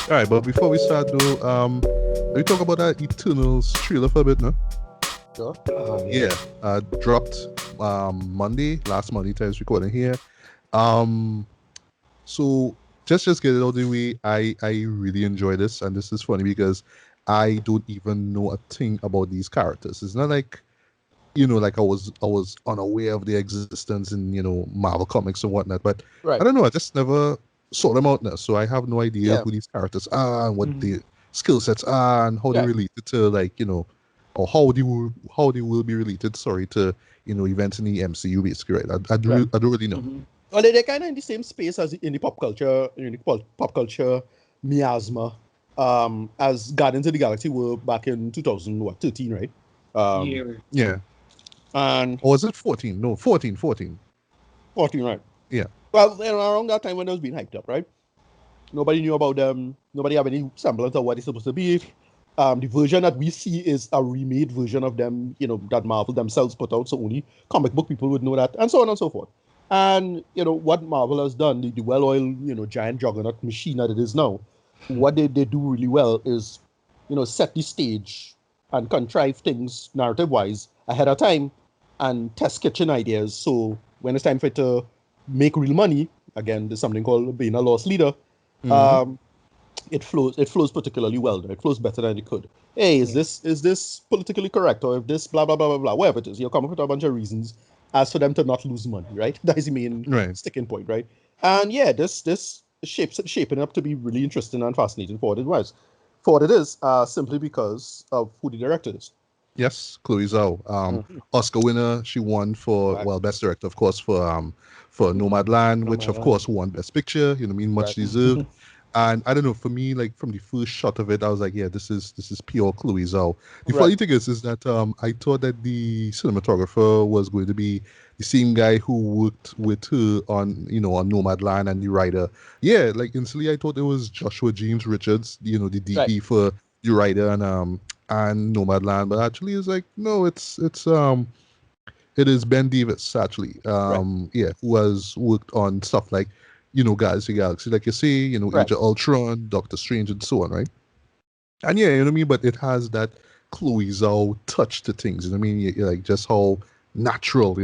All right, but before we start though, we talk about that Eternals trailer for a bit, no? Sure. Yeah, dropped last Monday, times recording here. So just get it out of the way. I really enjoy this, and this is funny because I don't even know a thing about these characters. It's not like, like I was unaware of their existence in Marvel comics and whatnot. But Right. I don't know. I just never saw them out now, so I have no idea Yeah. who these characters are and what their skill sets are and how they Right. related to or how they will be related. Sorry, to events in the MCU basically. Right? I don't really know. Well, they're kind of in the same space as in the pop culture miasma, as Guardians of the Galaxy were back in 2013, right? Yeah. And or was it 14? No, 14. 14, right? Yeah. Well, around that time when it was being hyped up, right? Nobody knew about them. Nobody had any semblance of what it's supposed to be. The version that we see is a remade version of them, that Marvel themselves put out, so only comic book people would know that, and so on and so forth. And, what Marvel has done, the well-oiled, giant juggernaut machine that it is now, what they do really well is, set the stage and contrive things narrative-wise ahead of time and test kitchen ideas. So when it's time for it to make real money, again, there's something called being a loss leader, it flows particularly well. It flows better than it could. Hey, is this politically correct, or if this blah blah blah blah blah, whatever it is, you'll come up with a bunch of reasons as for them to not lose money, right? That is the main sticking point, right? And yeah, this shaping up to be really interesting and fascinating for what it is, simply because of who the director is. Yes, Chloe Zhao, Oscar winner. She won for Best Director, of course, for Nomadland, which of course won Best Picture. Much deserved. And I don't know, for me, like from the first shot of it, I was like, yeah, this is pure Chloe Zhao. The funny thing is that I thought that the cinematographer was going to be the same guy who worked with her on on Nomadland and the writer. Yeah, like instantly I thought it was Joshua James Richards, the DP for the writer and Nomadland, but actually it's like no, it is Ben Davis actually. Who has worked on stuff like Guardians of the Galaxy, like you say, Age of Ultron, Doctor Strange, and so on, right? And yeah, you know what I mean? But it has that Chloe Zhao touch to things, you know what I mean? Like just how natural,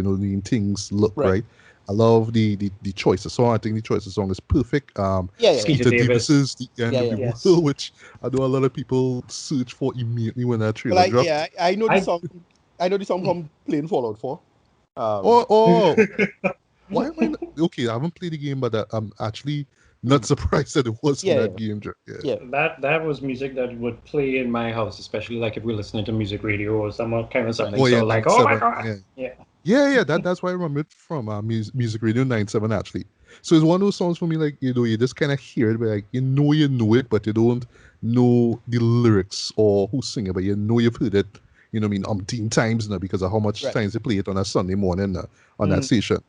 things look, right? I love the choice of song. I think the choice of song is perfect. Skeeter Davis's The End of the World, which I know a lot of people search for immediately when that trailer dropped. Yeah, I know the song. I know the song from playing Fallout 4. Why am I not? Okay, I haven't played the game, but I'm actually not surprised that it was in that game. That was music that would play in my house, especially like if we're listening to music radio or some kind of something. Oh my god! That's why I remember it from Music Radio 97 actually. So it's one of those songs for me, like you just kind of hear it, but like you know it, but you don't know the lyrics or who's singing, but you've heard it. Umpteen times now because of how much times they play it on a Sunday morning on that station.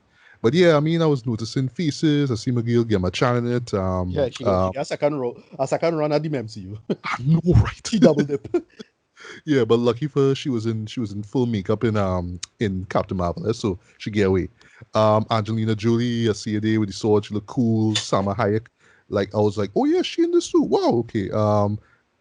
But yeah, I was noticing faces. I see McGill get my channel in it. She got a second run at the MCU. I know, right? She double dip. Yeah, but lucky for her, she was in full makeup in Captain Marvel, so she get away. Angelina Jolie, I see her there with the sword. She look cool. Salma Hayek, like I was like, oh yeah, she in this suit. Wow, okay.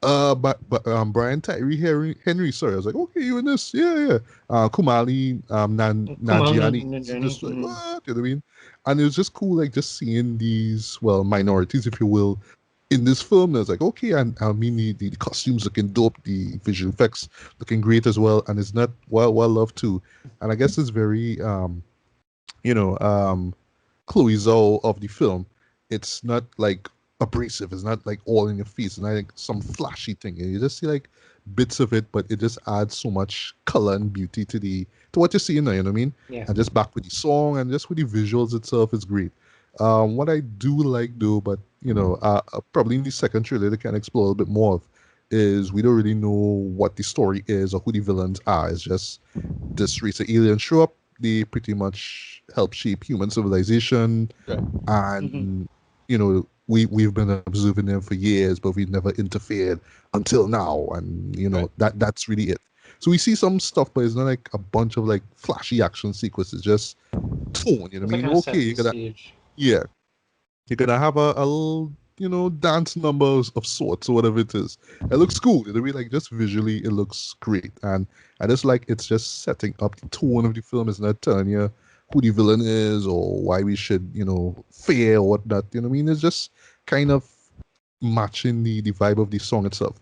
Brian Tyree Henry, sorry, I was like, okay, you in this? Yeah. Kumali, Nanjiani, just like, what? You know what I mean? And it was just cool, like just seeing these, minorities, if you will, in this film. And I was like, okay, and the costumes looking dope, the visual effects looking great as well, and it's not well loved too. And I guess it's very, Chloe Zhao of the film. It's not like abrasive. It's not like all in your face. It's not like some flashy thing. You just see like bits of it, but it just adds so much color and beauty to what you're seeing now, you know what I mean? Yeah. And just back with the song and just with the visuals itself is great. What I do like though, but probably in the second trailer they can explore a little bit more of, is we don't really know what the story is or who the villains are. It's just this race of aliens show up. They pretty much help shape human civilization, and we've been observing them for years, but we never interfered until now, and that's really it. So we see some stuff, but it's not like a bunch of like flashy action sequences, just tone. You know what I mean? Okay, you're gonna yeah, you're gonna have a little dance numbers of sorts or whatever it is. It looks cool. You know what I mean? Like just visually, it looks great, and I just like it's just setting up the tone of the film. It's not telling you who the villain is or why we should fear or whatnot. You know what I mean? It's just kind of matching the vibe of the song itself.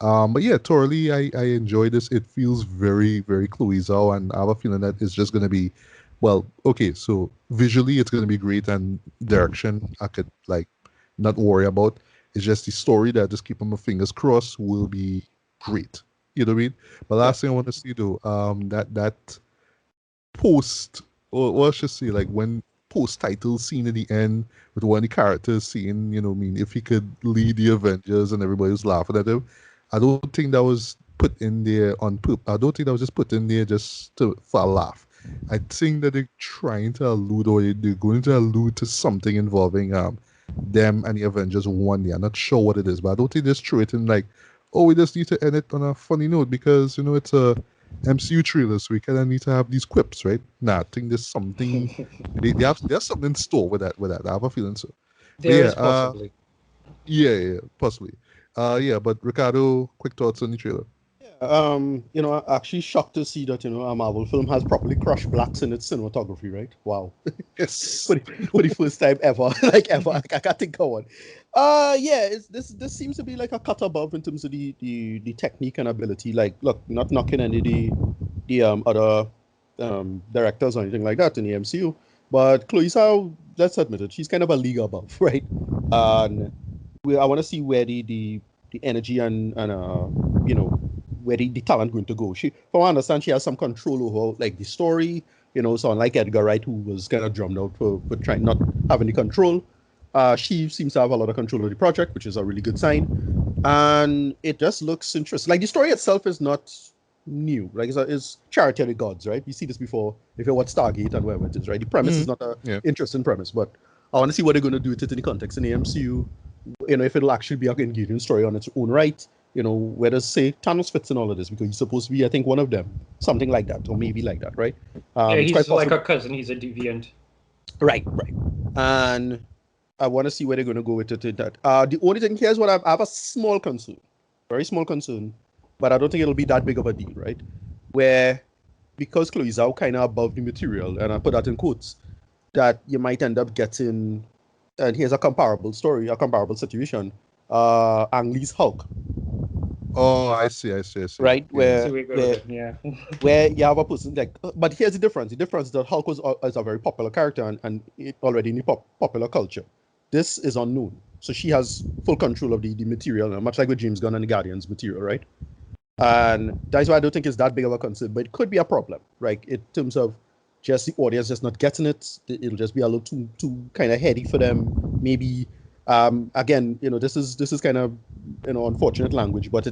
But yeah, thoroughly, I enjoy this. It feels very, very Chloe Zhao, and I have a feeling that it's just going to be, well, okay, so visually it's going to be great, and direction I could like not worry about. It's just the story that I just keeping my fingers crossed will be great. You know what I mean? But last thing I want to see though, that post, or I should say, like when post-title scene at the end with one of the characters saying, I mean, if he could lead the Avengers and everybody was laughing at him, I don't think that was put in there on purpose. I don't think that was just put in there just for a laugh. I think that they're trying to allude, or they're going to allude to something involving them and the Avengers one day. I'm not sure what it is, but I don't think they just threw it in like, oh, we just need to end it on a funny note because it's a MCU trailer, so we kind of need to have these quips, right? Nah, I think there's something there's something in store with that. I have a feeling so. There is possibly. Yeah, possibly. Yeah, but Ricardo, quick thoughts on the trailer. I'm actually shocked to see that a Marvel film has properly crushed blacks in its cinematography, right? Wow. Yes. for the first time ever, like ever. I can't think of one. Yeah, this seems to be like a cut above in terms of the technique and ability. Like, look, not knocking any of the other directors or anything like that in the MCU, but Chloe Zhao, let's admit it, she's kind of a league above, right? And I want to see where the energy and where the talent going to go. She, from what I understand, she has some control over like the story. So unlike Edgar Wright, who was kind of drummed out for trying not having the control, she seems to have a lot of control of the project, which is a really good sign. And it just looks interesting. Like the story itself is not new. Like it's charity of the gods, right? We see this before if you watch Stargate and whatever it is, right? The premise is not an interesting premise, but I want to see what they're going to do with it in the context in the MCU. If it'll actually be an engaging story on its own right. Where does say Thanos fits in all of this because he's supposed to be, I think, one of them, something like that, or maybe like that, right? Yeah, he's like a cousin. He's a deviant. Right. And I want to see where they're going to go with it. The only thing here is what I have a small concern, very small concern, but I don't think it'll be that big of a deal, right? Where because Chloe Zhao kind of above the material, and I put that in quotes, that you might end up getting, and here's a comparable story, a comparable situation, Ang Lee's Hulk. Oh, I see. Right, where where you have a person like, but here's the difference. The difference is that Hulk is a very popular character and it already in the popular culture. This is unknown, so she has full control of the material, much like with James Gunn and the Guardians material, right? And that's why I don't think it's that big of a concern, but it could be a problem, right? In terms of just the audience just not getting it, it'll just be a little too kind of heady for them, maybe. Again, this is kind of unfortunate language, but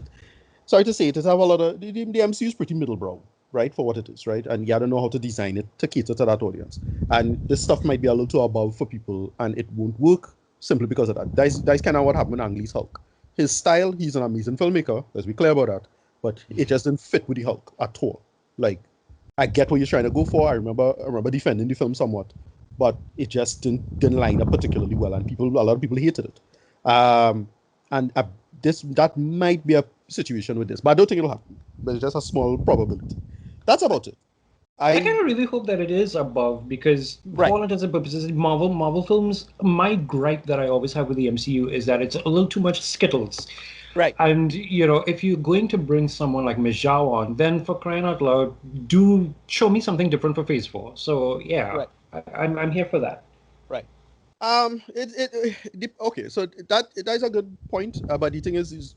sorry to say it has a lot of the MCU is pretty middlebrow, right, for what it is, right? And you don't know how to design it to cater to that audience. And this stuff might be a little too above for people, and it won't work simply because of that. That's kind of what happened with Ang Lee's Hulk. His style, he's an amazing filmmaker, let's be clear about that, but it just didn't fit with the Hulk at all. Like, I get what you're trying to go for. I remember defending the film somewhat, but it just didn't line up particularly well, and a lot of people hated it. That might be a situation with this, but I don't think it'll happen. But it's just a small probability. That's about it. I kind of really hope that it is above because for all intents and purposes, Marvel films, my gripe that I always have with the MCU is that it's a little too much Skittles. Right. And, if you're going to bring someone like Miss Zhao on, then for crying out loud, do show me something different for Phase 4. So, yeah, I'm here for that. Right. Okay, so that is a good point. But the thing is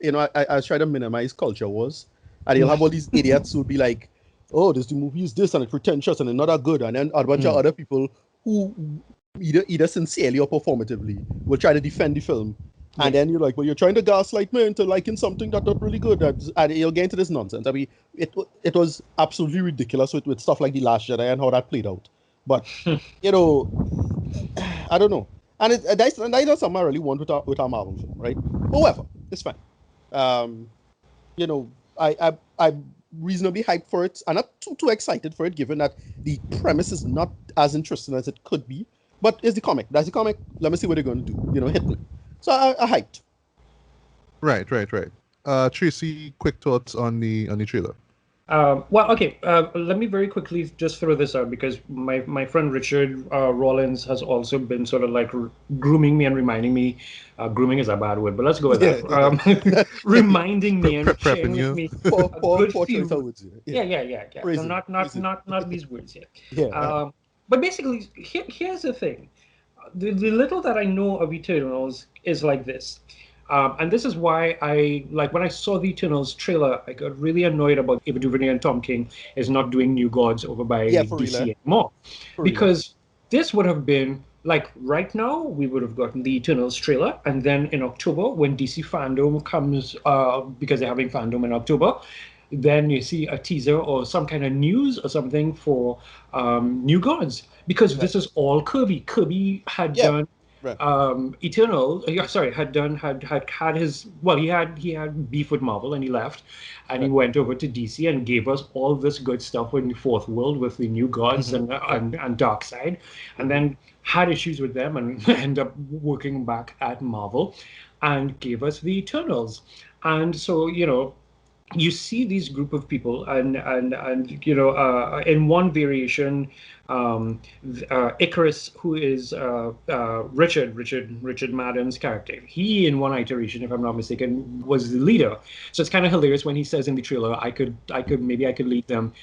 I try to minimize culture wars. And you'll have all these idiots who'll be like, oh, the movie is this and it's pretentious and it's not that good. And then a bunch of other people who either sincerely or performatively will try to defend the film. And then you're like, well, you're trying to gaslight me into liking something that's not really good. And you'll get into this nonsense. I mean, it was absolutely ridiculous with stuff like The Last Jedi and how that played out. But, I don't know. And that's something I really want with our Marvel film, right? However, it's fine. You know, I'm reasonably hyped for it. I'm not too excited for it, given that the premise is not as interesting as it could be. But it's the comic. That's the comic. Let me see what they're going to do. Hit me. So I hyped. Right. Tracy, quick thoughts on the trailer. Okay. Let me very quickly just throw this out because my friend Richard Rollins has also been sort of like grooming me and reminding me. Grooming is a bad word, but let's go with that. Reminding me and sharing with me a good few. Yeah. Crazy, no, not these words yet. Yeah. But basically, here's the thing. The little that I know of Eternals is like this. And this is why when I saw the Eternals trailer, I got really annoyed about Ava DuVernay and Tom King is not doing New Gods over by DC anymore. Because this would have been, like, right now, we would have gotten the Eternals trailer, and then in October, when DC fandom comes, because they're having fandom in October, then you see a teaser or some kind of news or something for New Gods. Because this is all Kirby. Kirby had done... Eternal, had his he had beef with Marvel and he left, and he went over to DC and gave us all this good stuff in the Fourth World with the New Gods and Darkseid, and then had issues with them and ended up working back at Marvel, and gave us the Eternals, and so you see these group of people, and in one variation, Icarus, who is Richard Madden's character, he in one iteration, if I'm not mistaken, was the leader. So it's kind of hilarious when he says in the trailer, I could lead them,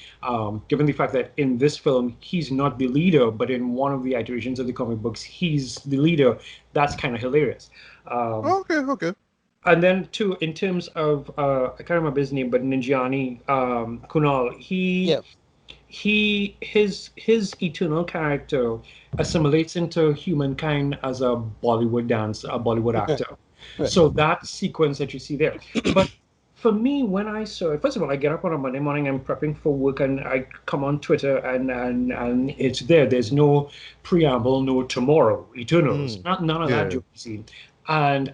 given the fact that in this film he's not the leader, but in one of the iterations of the comic books he's the leader. That's kind of hilarious. Okay. And then too, in terms of I can't remember his name, but Ninjani Kunal, his Eternal character assimilates into humankind as a Bollywood actor. So that sequence that you see there. But for me, when I saw it, first of all, I get up on a Monday morning, I'm prepping for work, and I come on Twitter, and it's there. There's no preamble, no tomorrow, Eternals, none of that you see. And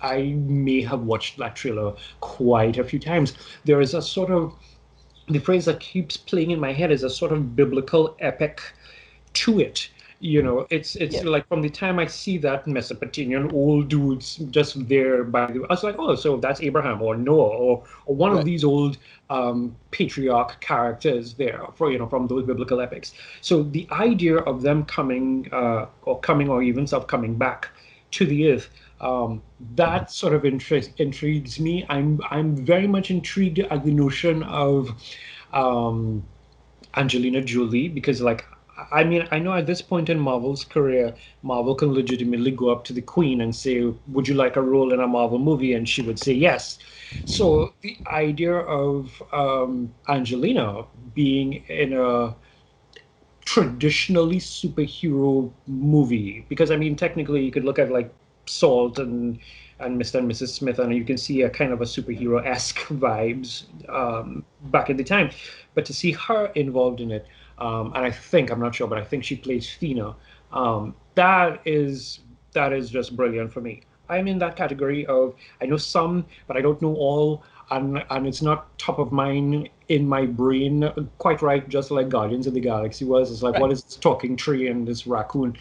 I may have watched that trailer quite a few times. There is a sort of, the phrase that keeps playing in my head is a sort of biblical epic to it. It's like from the time I see that Mesopotamian old dudes just there by the, I was like, oh, so that's Abraham or Noah or one of these old patriarch characters there from those biblical epics. So the idea of them coming or even coming back to the earth, that sort of intrigues me. I'm very much intrigued at the notion of Angelina Jolie, because I know at this point in Marvel's career, Marvel can legitimately go up to the Queen and say, would you like a role in a Marvel movie? And she would say yes. So the idea of Angelina being in a traditionally superhero movie, because technically you could look at Salt and Mr. and Mrs. Smith, and you can see a kind of a superhero-esque vibes back at the time. But to see her involved in it, and I'm not sure, but I think she plays Thena. That is just brilliant for me. I'm in that category of, I know some, but I don't know all, and it's not top of mind in my brain quite right, just like Guardians of the Galaxy was. It's like, what is this talking tree and this raccoon?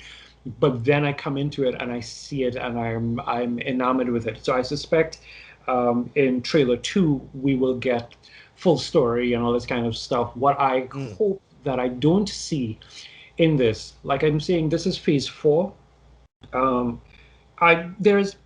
But then I come into it and I see it and I'm enamored with it. So I suspect in trailer 2 we will get full story and all this kind of stuff. What I hope that I don't see in this, like I'm saying, this is phase 4. There is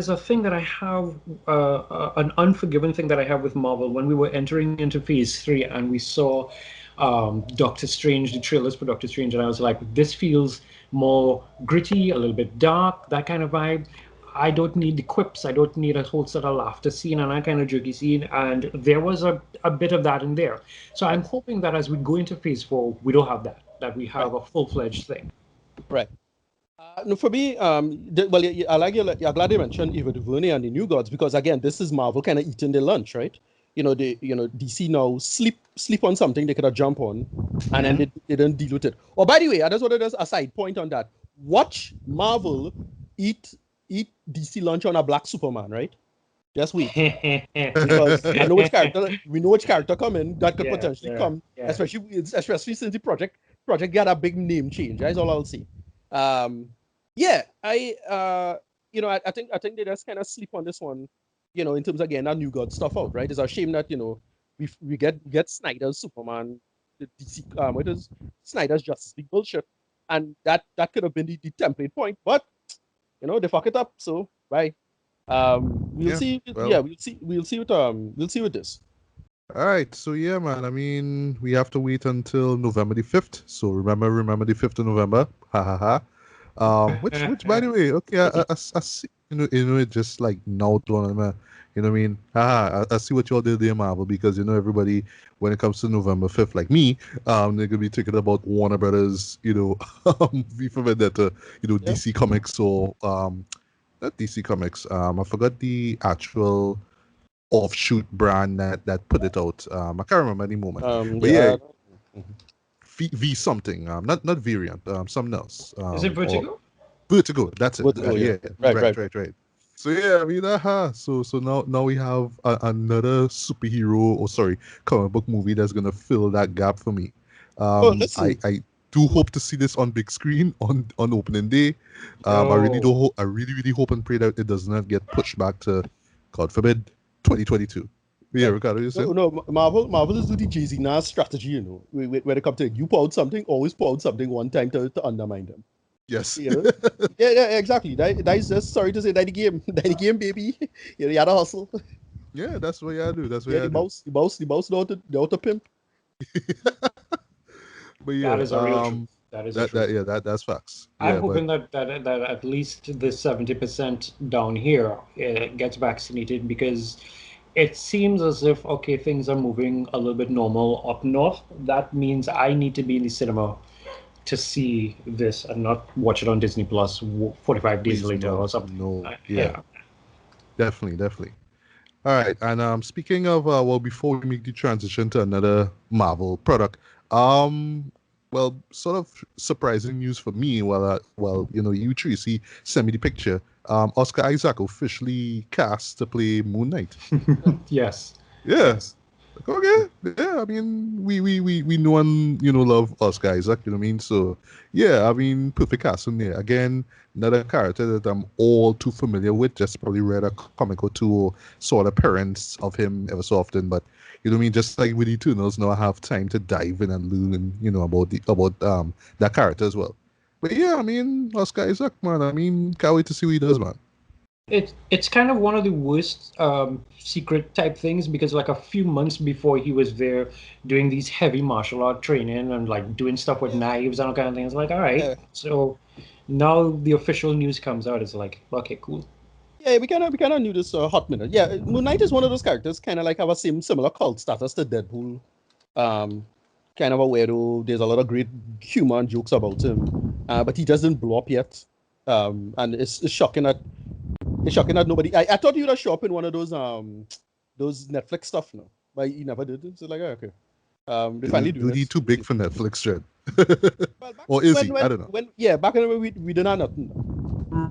a thing that I have, an unforgiving thing that I have with Marvel. When we were entering into phase 3 and we saw Doctor Strange, the trailers for Doctor Strange, and I was like, this feels more gritty, a little bit dark, that kind of vibe. I don't need the quips, I don't need a whole sort of laughter scene and that kind of jerky scene, and there was a bit of that in there. So I'm hoping that as we go into phase 4, we don't have that we have a full-fledged thing. Right. No, for me, I'm glad you mentioned Ava DuVernay and the New Gods, because again, this is Marvel kind of eating their lunch, right? DC now sleep on something they could have jump on, and then they don't deal with it. Oh, by the way, I just wanted a side point on that. Watch Marvel eat DC lunch on a black Superman, right? Just wait. Because I know which character we know which character coming that could potentially come, especially since the project got a big name change. That's all I'll say. I think they just kind of sleep on this one, in terms of getting that New God stuff out, right? It's a shame that we get Snyder's Superman, the DC it is Snyder's Justice League bullshit, and that could have been the template point, but they fuck it up. So bye. We'll see. Well, Yeah, we'll see with this. all right, so yeah, man. I mean, we have to wait until November the 5th. So remember the 5th of November. Ha ha ha. Which by the way, okay, I see, it just like now on me. You know what I mean? I see what y'all did there, Marvel, because everybody, when it comes to November 5th, like me, they're gonna be thinking about Warner Brothers, V for Vendetta, DC Comics or not DC Comics. I forgot the actual offshoot brand that put it out. I can't remember any moment. But yeah, V something. Not Variant. Something else. Is it Vertigo? Vertigo. That's it. Vertigo, yeah. Right. So yeah, I mean, So now we have another superhero, or sorry, comic book movie that's gonna fill that gap for me. I do hope to see this on big screen on opening day. I really do hope. I really hope and pray that it does not get pushed back to, God forbid, 2022. Yeah, Ricardo, you said? No, Marvel is do the Jay-Z Nas strategy, when it comes to it. You pour out something, always pour out something one time to undermine them. Yes. Yeah, exactly. That is just, sorry to say, that the game. That the game, baby. You had to hustle. Yeah, that's what I do. The boss know how to pimp. But yeah, that is a real truth. That is that's facts. I'm hoping that at least the 70% down here gets vaccinated, because it seems as if, okay, things are moving a little bit normal up north. That means I need to be in the cinema to see this and not watch it on Disney Plus 45 days later or something. No, yeah. Definitely. All right, and speaking of, before we make the transition to another Marvel product, sort of surprising news for me. You Tracy sent me the picture. Oscar Isaac officially cast to play Moon Knight. Yes. Yes. Okay. Yeah. I mean, we know and love Oscar Isaac. You know what I mean? So yeah. I mean, perfect casting there. Again, another character that I'm all too familiar with. Just probably read a comic or two, or saw the appearance of him ever so often. But you know what I mean? Just like with Eternals, now I have time to dive in and learn, about that character as well. But yeah, I mean, Oscar Isaac, man. I mean, can't wait to see what he does, man. It's kind of one of the worst secret type things, because like a few months before he was there doing these heavy martial art training and like doing stuff with knives and all kind of things. Like, all right, so now the official news comes out. It's like, okay, cool. Yeah, we kind of knew this hot minute. Yeah, Moon Knight is one of those characters, kind of like have a similar cult status to Deadpool. Kind of a weirdo. There's a lot of great humor and jokes about him, but he doesn't blow up yet. And it's shocking that nobody. I thought he would have show up in one of those Netflix stuff, no, but he never did. So like, okay. They finally do. He too big for Netflix, Red? Or is he? I don't know. Back in the way we didn't have nothing.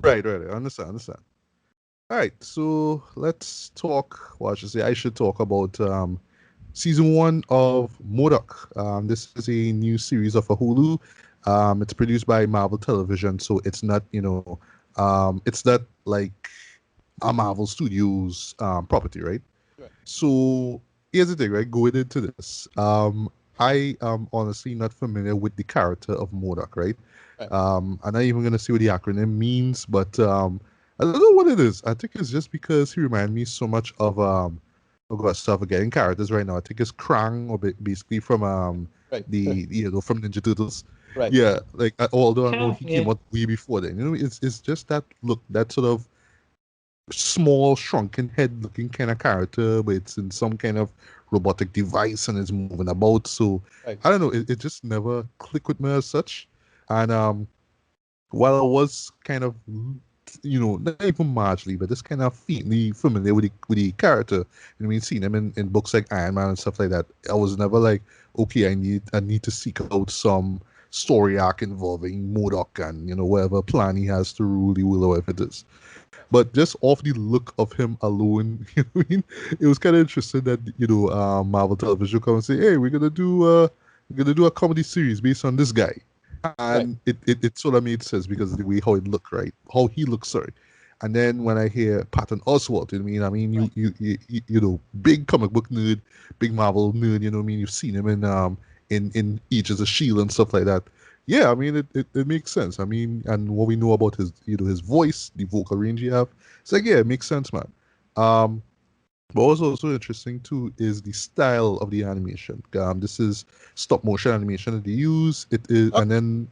Right. I understand. All right, so let's talk. Well, I should talk about season 1 of MODOK. This is a new series of a Hulu. It's produced by Marvel Television, so it's not, it's not like a Marvel Studios property, right? So here's the thing, right? Going into this, I am honestly not familiar with the character of MODOK, right? I'm not even gonna say what the acronym means, but I don't know what it is. I think it's just because he reminds me so much of stuff forgetting characters right now. I think it's Krang, or basically from from Ninja Turtles. Right. Yeah, like although I know he came out way before then. It's just that look, that sort of small, shrunken head looking kind of character, but it's in some kind of robotic device and it's moving about. So I don't know. It just never clicked with me as such. And while I was kind of, not even marginally, but just kind of faintly familiar with the character. Seeing him in books like Iron Man and stuff like that, I was never like, okay, I need to seek out some story arc involving MODOK and whatever plan he has to rule the world or whatever it is. But just off the look of him alone, I mean, it was kind of interesting that Marvel Television come and say, "Hey, we're gonna do a comedy series based on this guy," and it sort of made sense because of the way how it looked, right? How he looks, sorry. And then when I hear Patton Oswalt, you big comic book nerd, big Marvel nerd, you've seen him in Agents of Shield and stuff like that. Yeah, I mean it makes sense. I mean, and what we know about his voice, the vocal range he have, it's like, yeah, it makes sense, man. But what's also interesting too is the style of the animation. This is stop motion animation that they use. It is, and then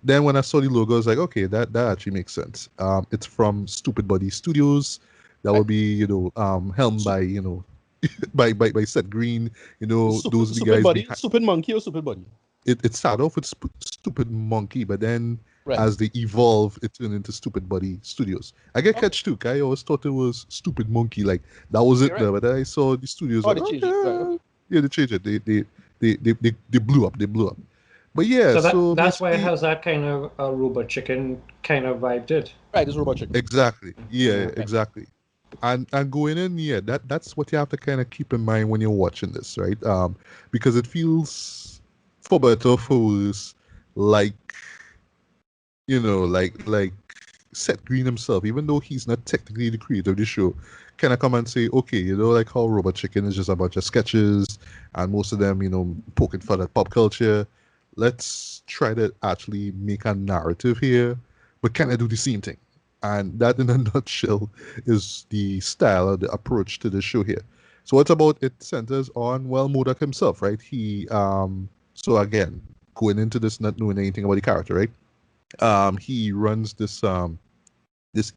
then when I saw the logo, I was like, okay, that actually makes sense. It's from Stupid Buddy Studios. That would be helmed by by Seth Green. Those are the guys Buddy, Stupid Monkey or Stupid Buddy. It started off with Stupid Monkey, but then as they evolve, it turned into Stupid Buddy Studios. I get catch too. I always thought it was Stupid Monkey, like that was it there. But then I saw the studios they changed it. Yeah, they changed it. They blew up. They blew up. But yeah, so that's why it has that kind of Robot Chicken kind of vibe to it. Right, it's Robot Chicken. Exactly. Yeah, exactly. And going in, yeah, that's what you have to kind of keep in mind when you're watching this, right? Because it feels, for better or for worse, like like Seth Green himself, even though he's not technically the creator of the show, kind of come and say, okay, like how Robot Chicken is just a bunch of sketches, and most of them, poking fun at pop culture. Let's try to actually make a narrative here, but kind of do the same thing. And that, in a nutshell, is the style or the approach to the show here. So what's about it centers on, MODOK himself, right? He, so again, going into this not knowing anything about the character, right? He runs this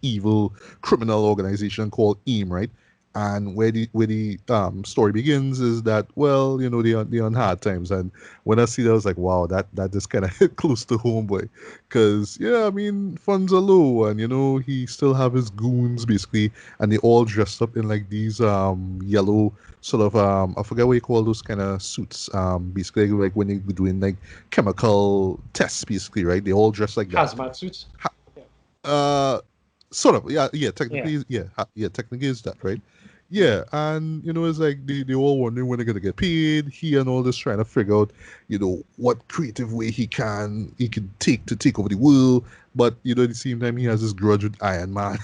evil criminal organization called AIM, right? And where the story begins is that, they're on hard times. And when I see that, I was like, wow, that just kind of hit close to home, boy. Because, I mean, funds are low, and, he still have his goons, basically, and they all dressed up in, like, these yellow sort of, I forget what you call those kind of suits, basically, like, when they're doing, like, chemical tests, basically, right? They all dress like that. Hazmat suits? Sort of, yeah, technically, technically is that, right? Yeah, and it's like they all wondering when they're gonna get paid. He and all this trying to figure out, what creative way he can take over the world. But at the same time, he has this grudge with Iron Man.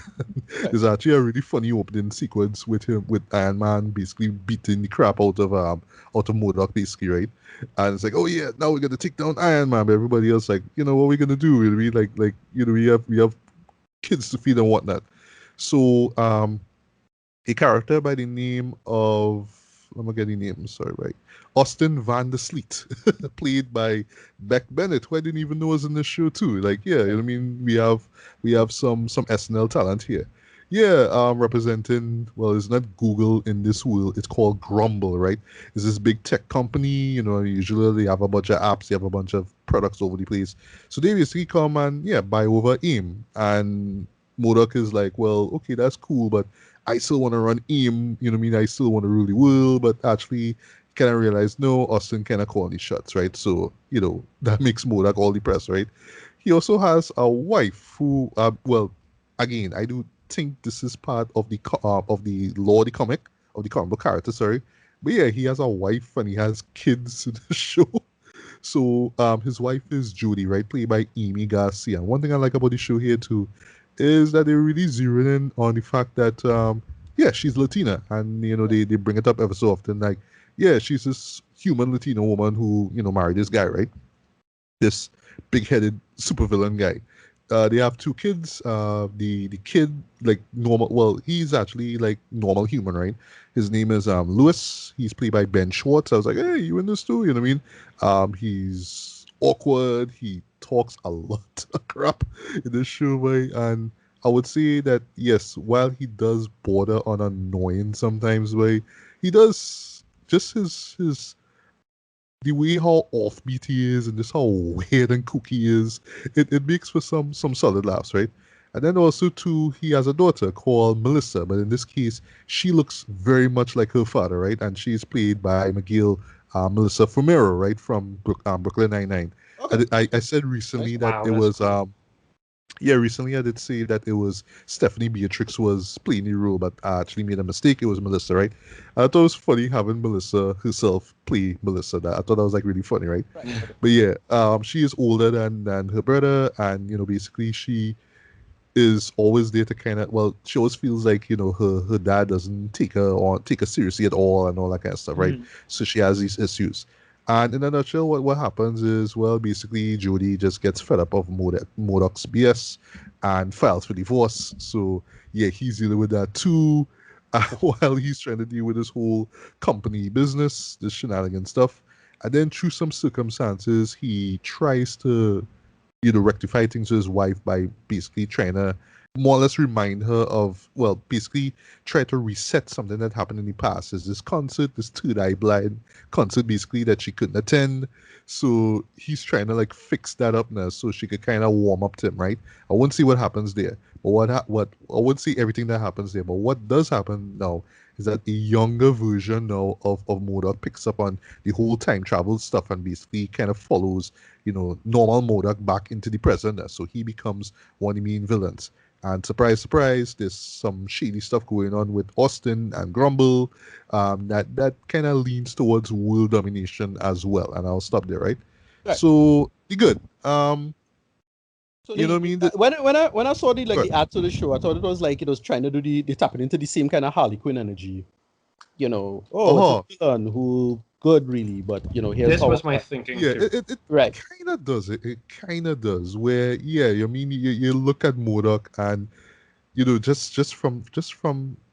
There's actually a really funny opening sequence with him, with Iron Man basically beating the crap out of MODOK, basically, right? And it's like, oh yeah, now we're gonna take down Iron Man. But everybody else like, what are we gonna do? We we have kids to feed and whatnot. So a character by the name of, let me get the name, sorry, right? Austin Van der Sleet, played by Beck Bennett, who I didn't even know was in the show too. Like, yeah, I mean, we have some SNL talent here. Yeah, representing, well, it's not Google in this world, it's called Grumble, right? It's this big tech company, usually they have a bunch of apps, they have a bunch of products over the place. So they basically come and, buy over AIM. And MODOK is like, well, okay, that's cool, but I still want to run AIM, I still want to rule the world, but actually kind of realize, no, Austin kind of calling the shots, right? So, that makes MODOK all the press, right? He also has a wife who, again, I do think this is part of the lore of the comic book character, sorry. But yeah, he has a wife and he has kids in the show. So his wife is Judy, right, played by Amy Garcia. And one thing I like about the show here too is that they really zero in on the fact that she's Latina, and they bring it up ever so often, like, yeah, she's this human Latino woman who married this guy, right? This big-headed supervillain guy. They have two kids. The kid, like, normal. Well, he's actually like normal human, right? His name is Lewis. He's played by Ben Schwartz. I was like, hey, you in this too? You know what I mean? He's awkward. He talks a lot of crap in this show, right? And I would say that yes, while he does border on annoying sometimes, right, he does just his the way how offbeat he is and just how weird and kooky he is, it makes for some solid laughs, right? And then also too, he has a daughter called Melissa, but in this case, she looks very much like her father, right? And she's played by McGill Melissa Fumero, right, from Brooklyn Nine-Nine. Okay. I said recently that Wow, it that's was cool. yeah, recently I did say that it was Stephanie Beatrix was playing the role, but I actually made a mistake. It was Melissa, right? I thought it was funny having Melissa herself play Melissa. That I thought that was like really funny, right? Right. But yeah, she is older than her brother, and basically she is always there to kind of, well, she always feels like her dad doesn't take her seriously at all and all that kind of stuff, right? Mm. So she has these issues. And in a nutshell, what happens is, well, basically Jody just gets fed up of MODOK's BS and files for divorce. So yeah, he's dealing with that too, while he's trying to deal with this whole company business, this shenanigan stuff. And then through some circumstances, he tries to rectify things to his wife by basically trying to more or less remind her of, well, basically try to reset something that happened in the past. There's this concert, this third eye blind concert, basically, that she couldn't attend. So he's trying to like fix that up now so she could kind of warm up to him, right? I won't see what happens there. But what I won't see everything that happens there. But what does happen now is that a younger version now of MODOK picks up on the whole time travel stuff and basically kind of follows normal MODOK back into the present. So he becomes one of the main villains. And surprise, surprise, there's some shady stuff going on with Austin and Grumble that kind of leans towards world domination as well. And I'll stop there, right? Right. So, the good. So You know what I mean? when I saw the Good. the ad to the show, I thought it was like it was trying to do the tapping into the same kind of Harley Quinn energy. It's a villain who good really, but here's This how. was my thinking Yeah, too. it Right. kind of does. It kind of does. Where, yeah, I mean, you look at MODOK and just from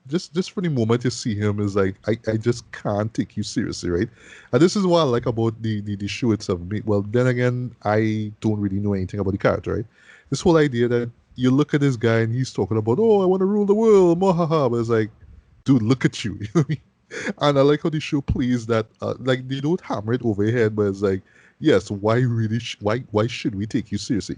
the moment you see him is like I just can't take you seriously, right? And this is what I like about the show itself. Well, then again, I don't really know anything about the character, right? This whole idea that you look at this guy and he's talking about, oh, I want to rule the world, mahaha, but it's like, dude, look at you. You know what I mean? And I like how the show plays that, like they don't hammer it over your head, but it's like, yes, why really, why should we take you seriously?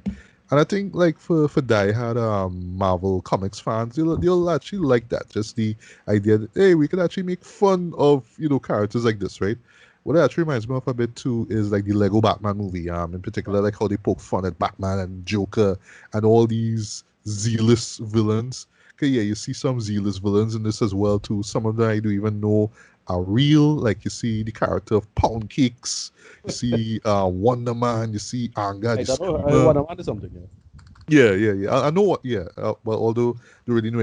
And I think like for diehard Marvel comics fans, they'll actually like that. Just the idea that hey, we can actually make fun of characters like this, right? What it actually reminds me of a bit too is like the Lego Batman movie. In particular, like how they poke fun at Batman and Joker and all these zealous villains. Okay, yeah, you see some zealous villains in this as well too. Some of them I do even know are real. Like you see the character of Pound Cakes, you see Wonder Man, you see Anga I the don't know. I Screamer. want to do something. Yeah. Yeah. I know what. Yeah. Well, although don't really know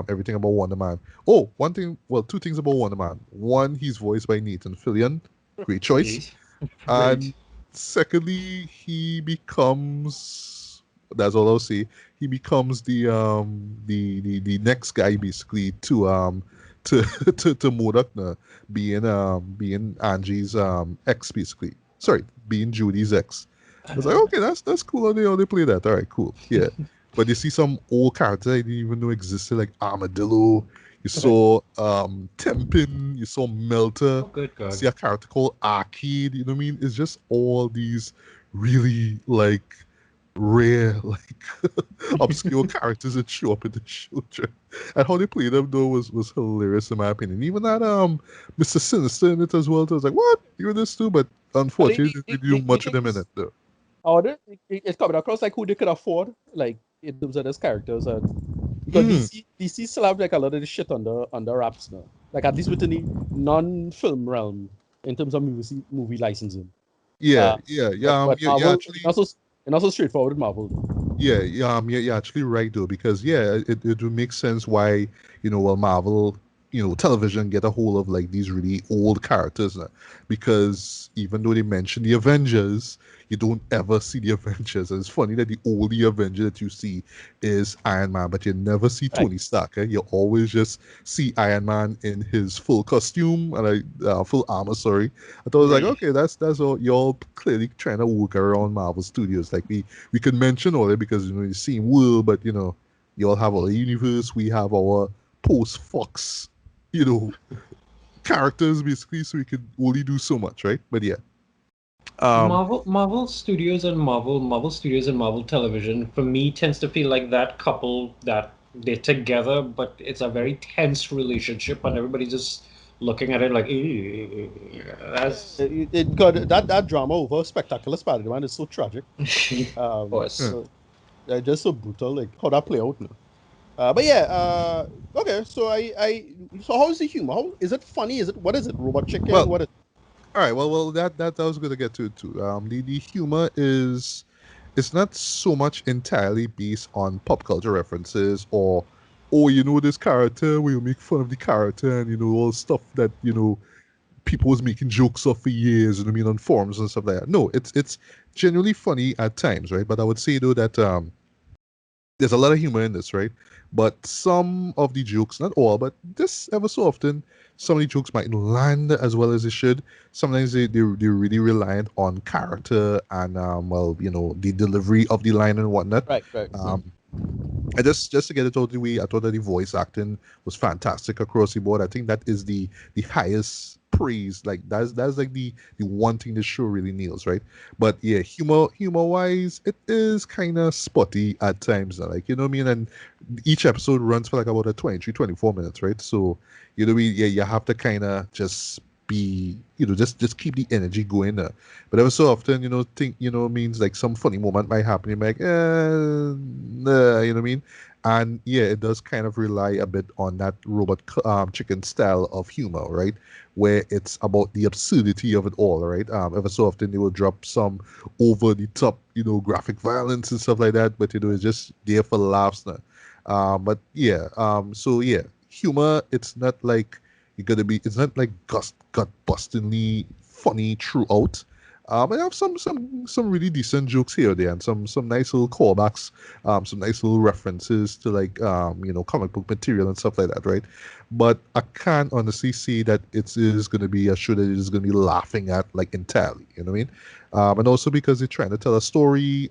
everything about Wonder Man. Oh, one thing. Well, two things about Wonder Man. One, he's voiced by Nathan Fillion. Great choice. Great. And Great. secondly, he becomes. That's all I'll say. He becomes the next guy basically to to MODOK now, being Angie's ex basically. Sorry, being Judy's ex. I was like, okay, that's cool. How they play that. All right, cool. Yeah. But you see some old characters I didn't even know existed, like Armadillo. You saw Tempin. You saw Melter. Oh, good You God. see a character called Arcade. You know what I mean? It's just all these really like rare, like obscure characters that show up in the show. And how they play them though was hilarious in my opinion. Even that Mr. Sinister in it as well. So I was like, what? You're in this too? But I think unfortunately, they didn't do the much of thing them in is, it though. it's coming across like who they could afford, like in terms of those characters, and because Mm. DC still have like a lot of the shit under wraps now, like at least within the non-film realm in terms of movie licensing. Yeah, Uh, yeah, but yeah. You're Marvel, actually, not so straightforward with Marvel. you're actually right though, because yeah, it would make sense why well Marvel television get a hold of like these really old characters now. Because even though they mention the Avengers, you don't ever see the Avengers. And it's funny that the only Avenger that you see is Iron Man, but you never see Right. Tony Stark. You always just see Iron Man in his full costume and full armor. Sorry, I thought it was like, Right. okay, that's all. You're clearly trying to work around Marvel Studios. Like we could mention all that because the same world, but you all have our universe. We have our post Fox, you know, characters basically, so we could only do so much, right? But yeah, um, Marvel Studios and Marvel Studios and Marvel Television for me tends to feel like that couple that they're together, but it's a very tense relationship, and everybody just looking at it like, ew, that's It got that drama over Spectacular Spider-Man is so tragic. of course. Just so brutal, like how that play out now. But yeah, okay. So how is the humor? How is it funny? What is it? Robot chicken? Well, What is? all right. Well, that I was going to get to it too. The humor is it's not so much entirely based on pop culture references or oh, this character, we'll make fun of the character and all stuff that people was making jokes of for years, and I mean on forums and stuff like that. No, it's genuinely funny at times, right? But I would say though that there's a lot of humor in this, right? But some of the jokes, not all, but this ever so often, some of the jokes might not land as well as they should. Sometimes they're really reliant on character and well, the delivery of the line and whatnot. Right. Um, and just to get it out of the way, I thought that the voice acting was fantastic across the board. I think that is the highest praise. Like that's like the one thing the show really nails, right? But yeah, humor wise, it is kind of spotty at times. Like you know what I mean. And each episode runs for like about a 23-24 minutes, right? So yeah, you have to kind of just be just keep the energy going there. But ever so often, think means like some funny moment might happen. You're like, nah, you know what I mean? And yeah, it does kind of rely a bit on that robot chicken style of humor, right? Where it's about the absurdity of it all, right? Ever so often they will drop some over the top, graphic violence and stuff like that, but it's just there for laughs now. But yeah, so yeah, humor. It's not like it's not like gut bustingly funny throughout. I have some really decent jokes here or there, and some nice little callbacks, some nice little references to like comic book material and stuff like that, right? But I can't honestly say that it is going to be a show that is going to be laughing at like entirely. You know what I mean? And also because they're trying to tell a story,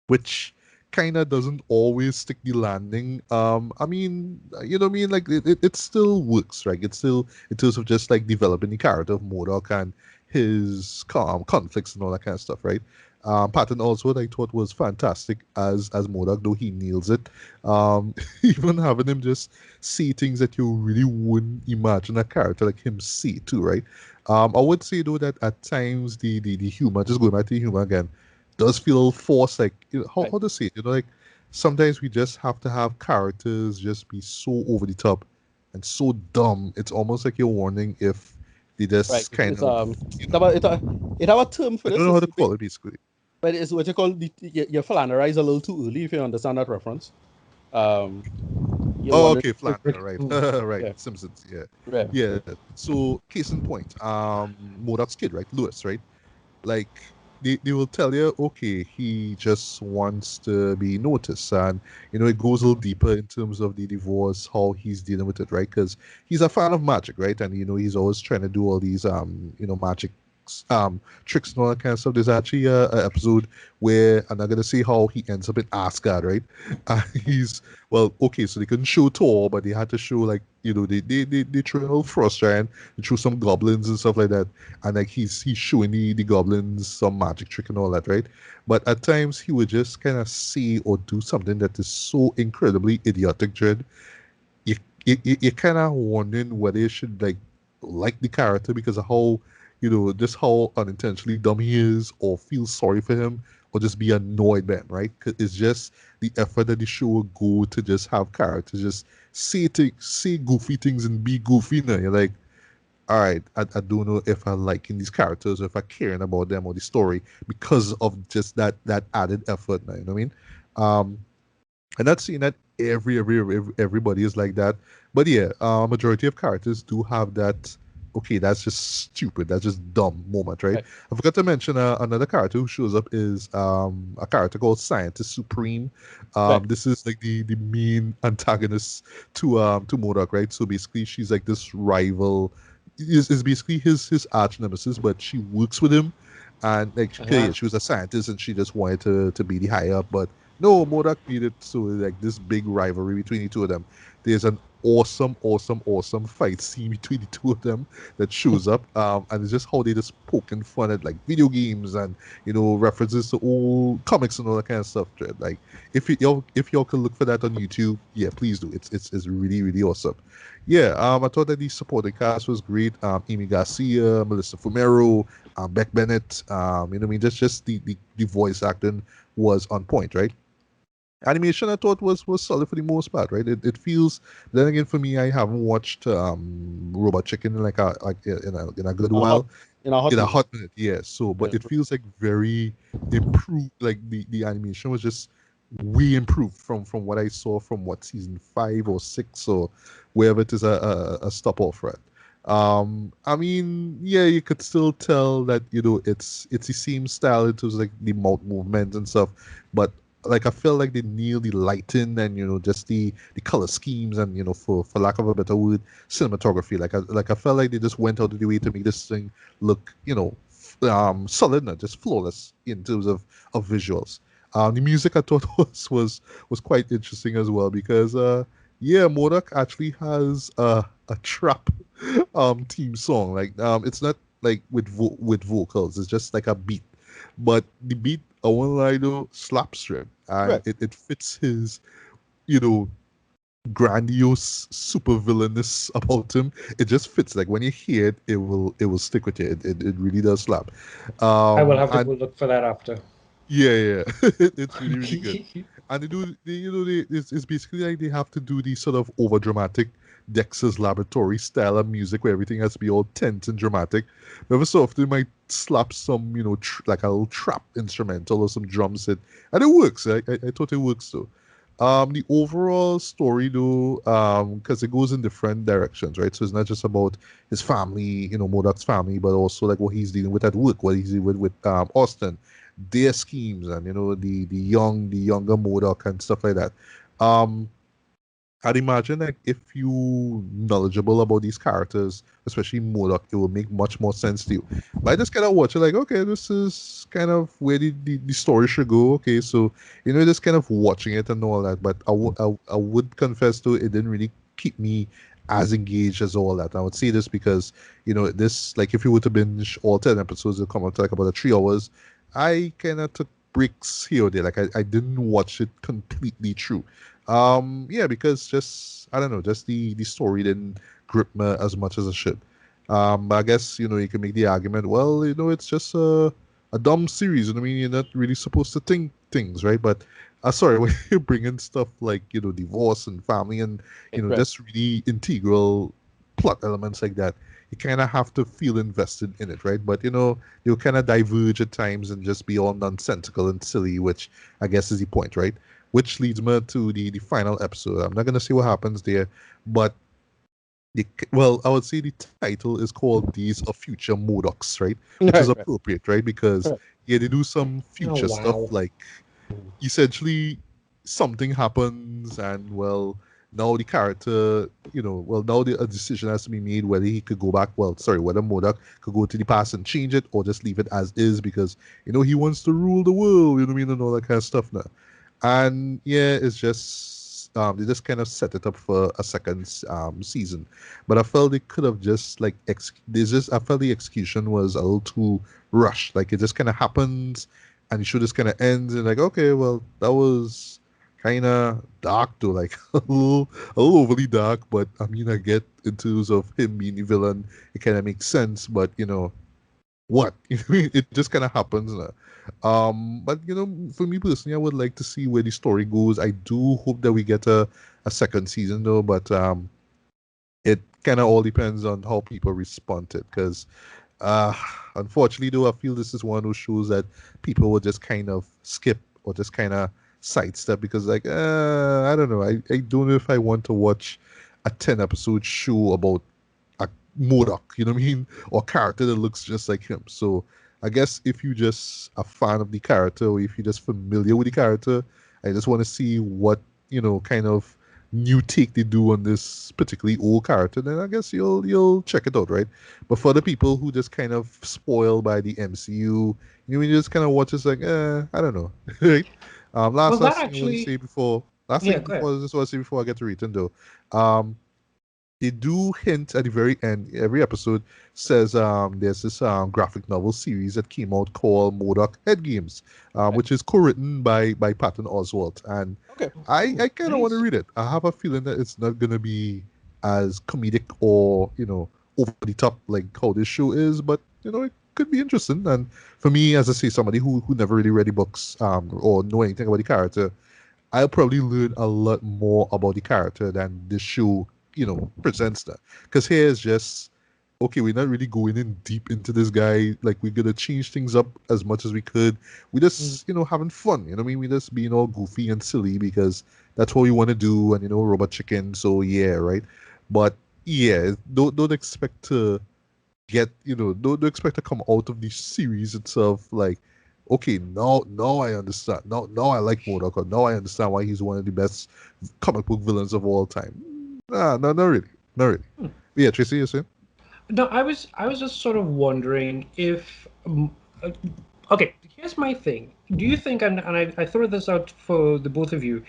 which kind of doesn't always stick the landing. I mean, you know what I mean? Like it still works, right? It's still in terms of just like developing the character of MODOK and his conflicts and all that kind of stuff, right? Patton also, I thought was fantastic as MODOK, though he nails it. Even having him just see things that you really wouldn't imagine a character like him see too, right? I would say though that at times the humor, just going back to the humor again, does feel a little forced. Like how to say it, like sometimes we just have to have characters just be so over the top and so dumb. It's almost like you're wondering if they Right. just kind It's of it have a term for I don't this. know how to call it basically. But it's what you call you flanerize a little too early if you understand that reference. Um, you Oh, wonder. okay, Flanders, right, right, Yeah. Simpsons, yeah, Right. yeah. So, case in point, Modok's kid, right, Lewis, right, like they will tell you, okay, he just wants to be noticed, and it goes a little deeper in terms of the divorce, how he's dealing with it, right? Because he's a fan of magic, right? And he's always trying to do all these magic tricks and all that kind of stuff. There's actually a episode where, and I'm gonna see how he ends up in Asgard, right? He's well, okay, so they couldn't show Thor, but they had to show like they threw a little frost giant, they threw some goblins and stuff like that, and like he's showing the goblins some magic trick and all that, right? But at times he would just kind of say or do something that is so incredibly idiotic, Dread. You you're kind of wondering whether you should like the character because of how just how unintentionally dumb he is, or feel sorry for him, or just be annoyed by him, right? 'Cause it's just the effort that the show will go to just have characters just say goofy things and be goofy. Now you're like, all right, I don't know if I liking these characters or if I caring about them or the story because of just that added effort. Now, you know what I mean? And not saying that everybody is like that, but yeah, majority of characters do have that. Okay, that's just stupid. That's just dumb moment, right? Right. I forgot to mention another character who shows up is a character called Scientist Supreme. Right. This is like the main antagonist to MODOK, right? So basically, she's like this rival. Is basically his arch nemesis, but she works with him, and like yeah, she was a scientist and she just wanted to be the higher up, but no, MODOK made it so like this big rivalry between the two of them. There's an awesome fight scene between the two of them that shows up. And it's just how they just poking fun at like video games and references to old comics and all that kind of stuff. Like if y'all can look for that on YouTube, yeah, please do. It's really really awesome. Yeah, I thought that the supporting cast was great. Amy Garcia, Melissa Fumero, Beck Bennett. You know what I mean? Just the voice acting was on point, right? Animation I thought was solid for the most part, right? It feels. Then again, for me, I haven't watched Robot Chicken in in a good In a hot, while, in a hot in a minute. hot minute, yeah. So, but Yeah. it feels like very improved. Like the animation was just way improved from what I saw from what season 5 or 6 or wherever it is a stop off at. I mean, yeah, you could still tell that it's the same style in terms of like the mouth movement and stuff, but like I felt like they nailed the lighting and just the color schemes and for lack of a better word, cinematography. Like I felt like they just went out of the way to make this thing look solid, not just flawless in terms of visuals. The music I thought was quite interesting as well because yeah, MODOK actually has a trap theme song. Like it's not like with vocals, it's just like a beat, but the beat, I won't lie though, slaps him, and Right. it fits his you know grandiose super villainous about him. It just fits. Like when you hear it, it will stick with you. It really does slap. I will have to And go look for that after. yeah, it's really really good. And they do, it's basically like they have to do the sort of over dramatic Dexter's Laboratory style of music where everything has to be all tense and dramatic. Every so often, they might slap some, like a little trap instrumental or some drum set, and it works. I thought it works though. The overall story though, because it goes in different directions, right? So it's not just about his family, Modok's family, but also like what he's dealing with at work, what he's dealing with Austin, their schemes, and the younger MODOK and stuff like that. Um, I'd imagine like if you knowledgeable about these characters, especially MODOK, it will make much more sense to you. But I just kind of watch it like, okay, this is kind of where the story should go. Okay, so just kind of watching it and all that. But I would confess to it didn't really keep me as engaged as all that. I would say this because this, like, if you were to binge all 10 episodes, it'll come up to like about 3 hours. I kind of took breaks here or there. Like I didn't watch it completely through. Yeah, because just I don't know, just the story didn't grip me as much as it should. I guess you can make the argument. Well, it's just a dumb series. I mean, you're not really supposed to think things, right? But sorry, when you bring in stuff like divorce and family and Right. just really integral plot elements like that, you kind of have to feel invested in it, right? But they'll kind of diverge at times and just be all nonsensical and silly, which I guess is the point, right? Which leads me to the final episode. I'm not gonna say what happens there, but well, I would say the title is called "These Are Future MODOKs," right? Which is Right. Right. appropriate, right? Because Right. yeah, they do some Oh, future stuff wow. like essentially something happens and well now the character now a decision has to be made whether he could go back, well, sorry, whether MODOK could go to the past and change it or just leave it as is because he wants to rule the world, you know what I mean, and all that kind of stuff now. And yeah, it's just they just kind of set it up for a second season, but I felt they could have just like I felt the execution was a little too rushed. Like it just kind of happens, and the show just kind of ends, and like, okay, well, that was kind of dark though, like a little overly dark. But I mean, I get in terms of him being the villain, it kind of makes sense. But what? It just kind of happens now. But for me personally, I would like to see where the story goes. I do hope that we get a second season though, but it kind of all depends on how people respond to it. Because uh, unfortunately, though, I feel this is one of those shows that people will just kind of skip or just kind of sidestep because, like, I don't know. I don't know if I want to watch a 10 episode show about a MODOK, you know what I mean? Or a character that looks just like him. So I guess if you just a fan of the character or if you're just familiar with the character, I just want to see what, kind of new take they do on this particularly old character, then I guess you'll check it out, right? But for the people who just kind of spoiled by the MCU, you just kind of watch it's like, I don't know. Right? Well, Last that thing I want to say actually, before last yeah, thing go ahead. before this, what I say before I get to return though. they do hint at the very end. Every episode says there's this graphic novel series that came out called MODOK Head Games, Right. which is co-written by Patton Oswalt, and Okay. I kind of want to Nice. read it. I have a feeling that it's not gonna be as comedic or over the top like how this show is, but it could be interesting. And for me, as I say, somebody who never really read the books or know anything about the character, I'll probably learn a lot more about the character than this show, presents that. Because here is just, okay, we're not really going in deep into this guy. Like, we're going to change things up as much as we could. We just, having fun. You know what I mean? We just being all goofy and silly because that's what we want to do. And, robot chicken. So, yeah, right? But, yeah, don't expect to don't expect to come out of the series itself like, okay, now I understand. Now I like MODOK, or now I understand why he's one of the best comic book villains of all time. Nah, no, not really. Not really. But yeah, Tracy, you're saying? No, I was just sort of wondering if uh, okay, here's my thing. Do you think, and I throw this out for the both of you,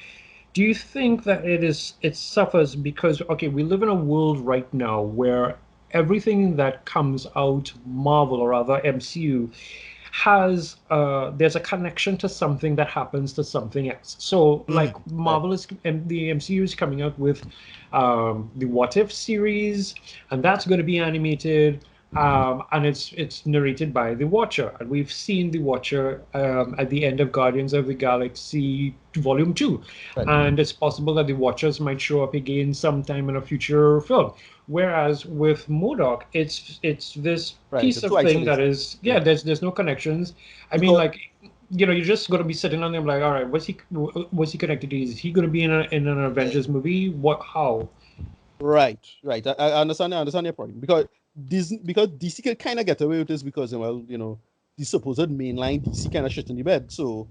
do you think that it suffers because, okay, we live in a world right now where everything that comes out Marvel or rather MCU has there's a connection to something that happens to something else. So like Right. Marvel is and the MCU is coming out with the What If series, and that's going to be animated. And it's narrated by the Watcher, and we've seen the Watcher at the end of Guardians of the Galaxy Volume 2, Right. and it's possible that the Watchers might show up again sometime in a future film. Whereas with MODOK, it's this Right. piece They're of too thing that isolated. is, yeah, Yeah. there's no connections. I mean, Because like, you're just gonna be sitting on them like, all right, what's he connected to? Is he gonna be in an Avengers movie? What? How? right, right. I understand. I understand your point because DC can kind of get away with this because well, the supposed mainline DC kind of shit in the bed, so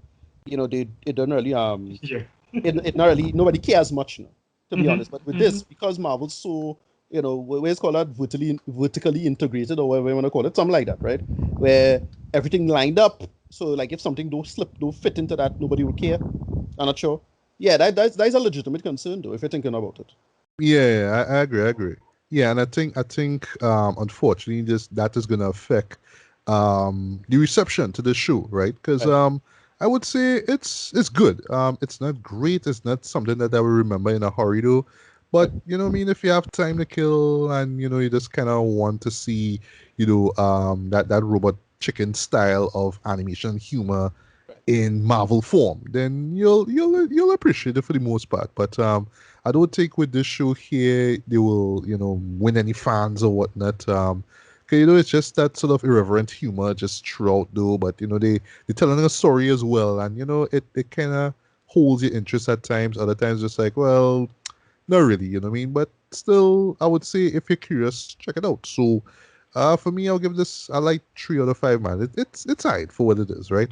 they it don't really Yeah. it not really nobody cares much now, to be hmm honest. But with hmm this, because Marvel's so where's called that vertically integrated or whatever you want to call it, something like that, right? Where everything lined up. So like if something don't fit into that, nobody will care. I'm not sure. Yeah, that's a legitimate concern though, if you're thinking about it. Yeah, I agree. I agree. Yeah, and I think unfortunately this that is gonna affect the reception to the show, right? Because Right. I would say it's good. It's not great. It's not something that I will remember in a hurry though. But Right. what I mean, if you have time to kill and you just kind of want to see that robot chicken style of animation humor Right. in Marvel form, then you'll appreciate it for the most part. But I don't think with this show here they will win any fans or whatnot. 'Cause, it's just that sort of irreverent humor just throughout though. But they're telling a story as well, and it kind of holds your interest at times. Other times just like, well, not really, you know what I mean? But still, I would say if you're curious, check it out. So, for me, I'll give this I like 3 out of 5, man. It's alright for what it is, right?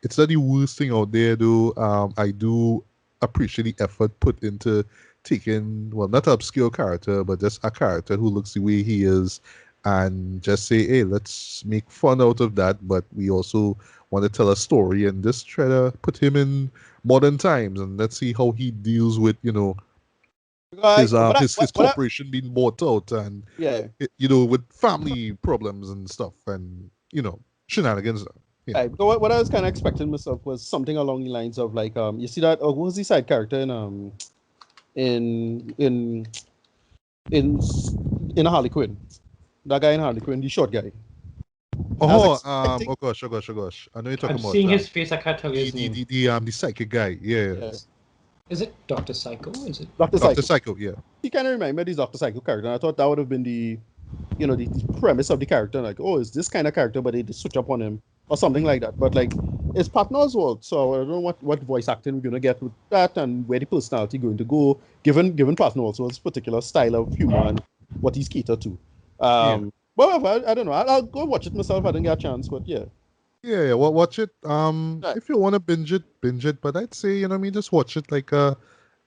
It's not the worst thing out there, though. I do appreciate the effort put into taking, well, not an obscure character, but just a character who looks the way he is, and just say, hey, let's make fun out of that. But we also want to tell a story and just try to put him in modern times, and let's see how he deals with Right. his corporation being bought out, and Yeah. with family problems and stuff, and shenanigans. Yeah. Right. Because what I was kind of expecting myself was something along the lines of like you see that who was the side character in in in in Harley Quinn, that guy in Harley Quinn, the short guy. I was Oh, expecting. oh gosh. I know you're I'm talking about seeing his face. I can't tell you his name. the psychic guy. Yeah. Yeah. Is it Doctor Psycho? Is it? Doctor Doctor Psycho. Psycho. Yeah. He kind of reminded me of this Doctor Psycho character, and I thought that would have been the premise of the character. Like, oh, it's this kind of character, but they switch up on him or something like that. But like, it's Patton Oswalt, so I don't know what voice acting we're gonna get with that, and where the personality going to go, given Patton Oswalt's particular style of humor and what he's catered to. Yeah. But I don't know. I'll go watch it myself. I didn't get a chance, but yeah. Yeah. Well, watch it. Right. If you want to binge it, binge it. But I'd say just watch it like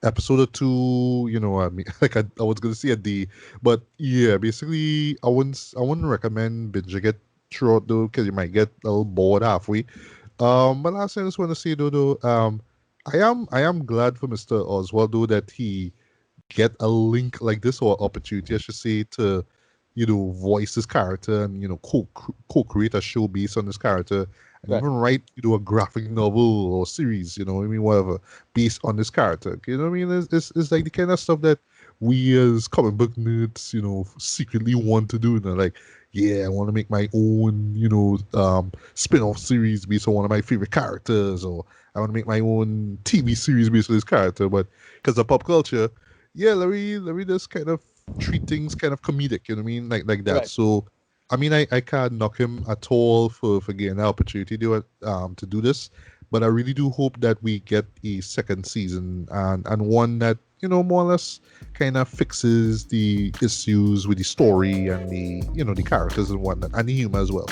episode or two. I mean, like I was gonna say a day, but yeah, basically, I wouldn't recommend binging it throughout though, because you might get a little bored halfway. But last thing I just want to say though, I am glad for Mr. Oswald though that he get a link like this, or opportunity, I should say, to, voice this character and, co-create a show based on this character, and Right. even write, a graphic novel or series, whatever, based on this character. You know what I mean? It's like the kind of stuff that we as comic book nerds, secretly want to do. Like, yeah, I want to make my own, spin-off series based on one of my favorite characters, or I want to make my own TV series based on this character. But because of pop culture, yeah, let me just kind of treat things kind of comedic, you know what I mean? Like that. Right. So, I mean, I can't knock him at all for getting the opportunity to do this. But I really do hope that we get a second season, and one that, more or less kind of fixes the issues with the story and the characters and whatnot, and the humor as well.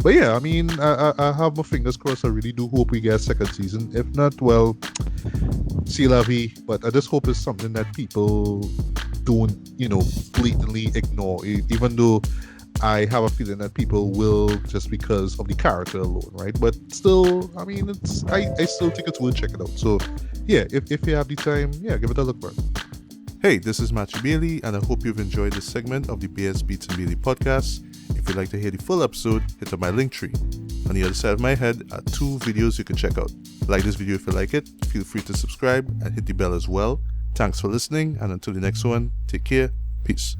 But yeah, I mean, I have my fingers crossed. I really do hope we get a second season. If not, well, c'est la vie. But I just hope it's something that people don't, blatantly ignore, even though I have a feeling that people will, just because of the character alone, right? But still, I mean, I still think it's worth checking out. So yeah, if you have the time, yeah, give it a look, bro. Hey, this is Matthew Bailey, and I hope you've enjoyed this segment of the BS Beats and Bailey podcast. If you'd like to hear the full episode, hit up my link tree. On the other side of my head are 2 videos you can check out. Like this video if you like it, feel free to subscribe and hit the bell as well. Thanks for listening, and until the next one, take care, peace.